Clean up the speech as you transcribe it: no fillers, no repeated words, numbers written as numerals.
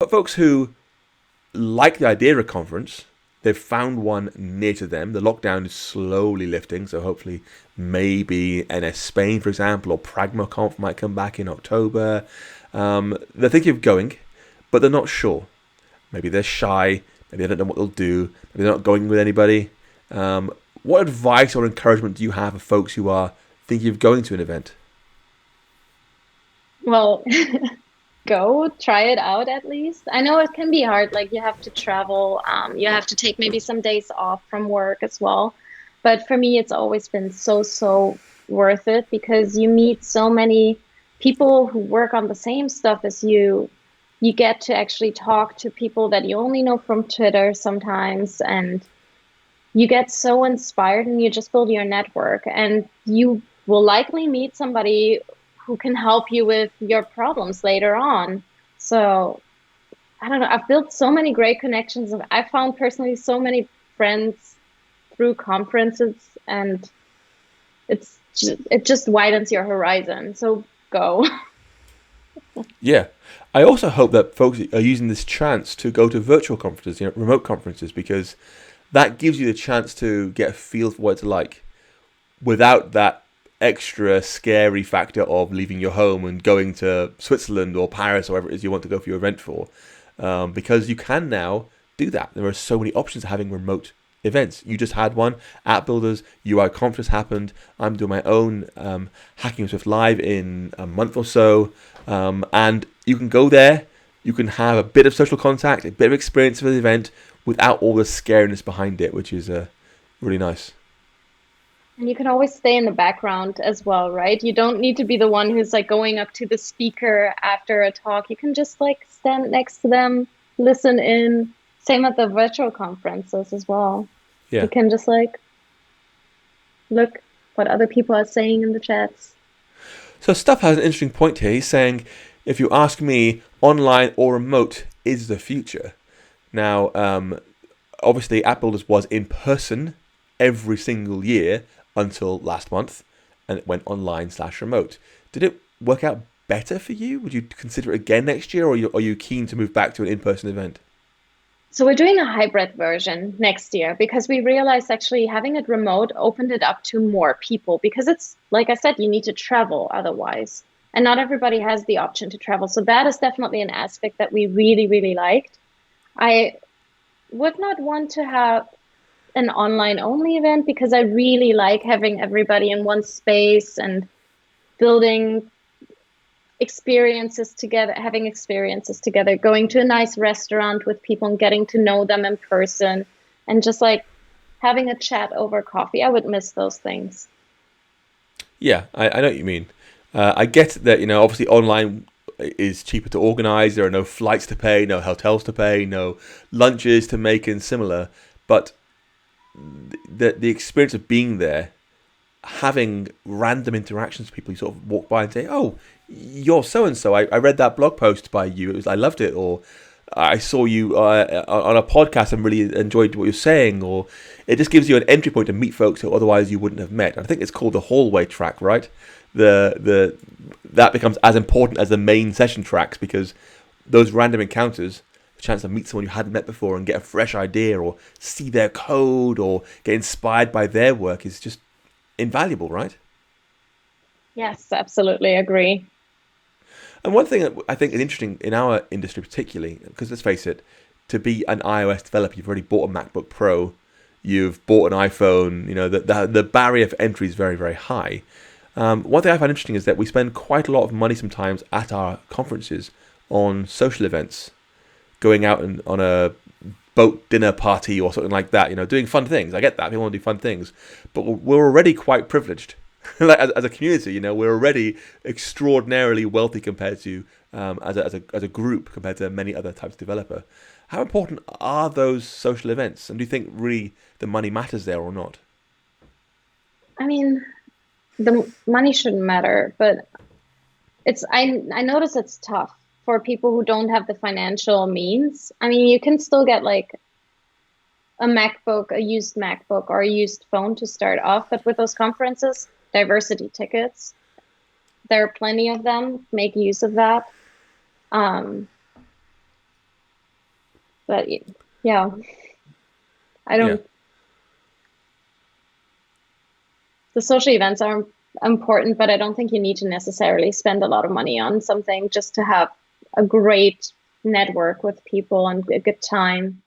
For folks who like the idea of a conference, they've found one near to them. The lockdown is slowly lifting, so hopefully maybe NS Spain, for example, or PragmaConf might come back in October. They're thinking of going, but they're not sure. Maybe they're shy. Maybe they don't know what they'll do. Maybe they're not going with anybody. What advice or encouragement do you have for folks who are thinking of going to an event? Well, go try it out at least. I know it can be hard. Like you have to travel, you have to take maybe some days off from work as well. But for me, it's always been so worth it because you meet so many people who work on the same stuff as you. You get to actually talk to people that you only know from Twitter sometimes, and you get so inspired and you just build your network and you will likely meet somebody who can help you with your problems later on. So I don't know. I've built so many great connections. I found personally so many friends through conferences, and it just widens your horizon. So go. Yeah. I also hope that folks are using this chance to go to virtual conferences, remote conferences, because that gives you the chance to get a feel for what it's like without that extra scary factor of leaving your home and going to Switzerland or Paris or wherever it is you want to go for your event for. Because you can now do that. There are so many options of having remote events. You just had one, App Builders UI Conference happened. I'm doing my own Hacking with Swift Live in a month or so. And you can go there, you can have a bit of social contact, a bit of experience of the event without all the scariness behind it, which is really nice. And you can always stay in the background as well, right? You don't need to be the one who's like going up to the speaker after a talk. You can just like stand next to them, listen in. Same at the virtual conferences as well. You Yeah. can just like look what other people are saying in the chats. So Stuff has an interesting point here. He's saying, if you ask me, online or remote is the future. Now, obviously, App Builders was in person every single year until last month, and it went online/remote. Did it work out better for you? Would you consider it again next year, or are you keen to move back to an in-person event? So we're doing a hybrid version next year because we realized actually having it remote opened it up to more people because it's like I said, you need to travel otherwise. And not everybody has the option to travel. So that is definitely an aspect that we really liked. I would not want to have an online only event because I really like having everybody in one space and building experiences together, having experiences together, going to a nice restaurant with people and getting to know them in person and just like having a chat over coffee. I would miss those things. Yeah, I know what you mean. I get that, obviously online is cheaper to organize. There are no flights to pay, no hotels to pay, no lunches to make and similar. But the experience of being there, having random interactions with people, you sort of walk by and say, "Oh, you're so and so. I read that blog post by you. I loved it." Or I saw you on a podcast and really enjoyed what you're saying. Or it just gives you an entry point to meet folks who otherwise you wouldn't have met. And I think it's called the hallway track, right? The that becomes as important as the main session tracks because those random encounters, the chance to meet someone you hadn't met before and get a fresh idea or see their code or get inspired by their work is just invaluable, right? Yes, absolutely agree. And one thing that I think is interesting in our industry, particularly, because let's face it, to be an iOS developer, you've already bought a MacBook Pro, you've bought an iPhone. The barrier for entry is very high. One thing I find interesting is that we spend quite a lot of money sometimes at our conferences on social events, going out and on a boat dinner party or something like that. Doing fun things. I get that people want to do fun things, but we're already quite privileged. Like as a community, we're already extraordinarily wealthy compared to as a group compared to many other types of developer. How important are those social events, and do you think really the money matters there or not? I mean, the money shouldn't matter, but I notice it's tough for people who don't have the financial means. I mean, you can still get like a MacBook, a used MacBook, or a used phone to start off. But with those conferences, diversity tickets, there are plenty of them. Make use of that. Um, But yeah, I Yeah. don't, the social events are important, but I don't think you need to necessarily spend a lot of money on something just to have a great network with people and a good time.